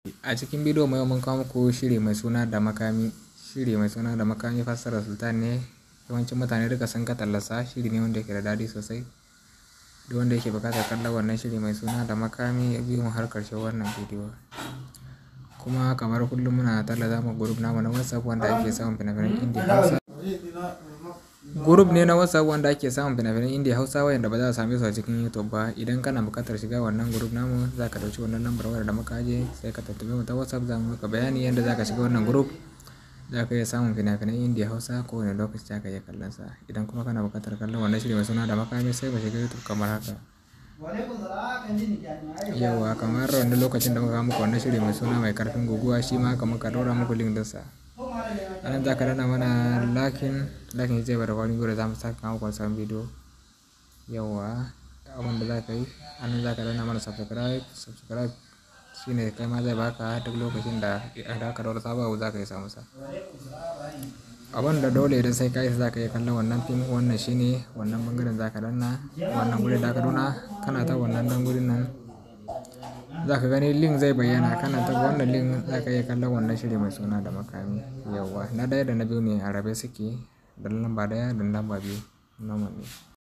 A cikin bidiyo mai mun kawo muku shiri mai suna da makami. Shiri mai suna da makami fassarar Sultan ne. Yawancin mutane duka sun ka tallasa. Shiri ne wanda yake da daɗi sosai. Duk wanda yake buƙatar kallon wannan shiri mai suna da makami ya biyo mu har ƙarshen wannan bidiyo. Kuma kamar kullum muna tallata mu group namu na WhatsApp wanda ake samun fina-finan Indiya Hausa. Group ne na WhatsApp wanda ake samun fina-finan Indiya Hausa wayanda ba za a same su a cikin YouTube ba. Idan kana buƙatar shiga wannan group namu za ka ɗauki wannan lambar wayar da muka aje sai ka tattabe mu ta WhatsApp za mu maka bayani yadda za ka shiga wannan group. Za ka iya samun fina-finan Indiya Hausa kowane lokaci za ka iya kallon sa. Idan kuma kana buƙatar kallon wannan shiri mai suna da makami sai ka shiga YouTube kamar haka. Yauwa kamar wani lokacin da muka kawo muku wannan shiri mai suna mai karfin guguwa shi ma haka muka ɗora muku link ɗinsa. Anan za ka danna mana lakin zai bada wani gure za mu saka muku wani sabon bidiyo. Yauwa abin da za ka yi anan za ka danna mana subscribe shine kai ma zai baka duk lokacin da aka ɗora sabon abu za ka yi samu sa. Abin da dole idan sai ka yi za ka iya kallon wannan fim wannan shine wannan bangaren za ka danna wannan guri da ka nuna kana ta wannan dan gurin nan za ka gani link zai bayyana kana ta wannan link za ka iya kallon wannan shiri mai suna da makami. Yauwa na ɗaya da na biyu ne a rabe suke da lamba ɗaya da lamba biyu normal ne.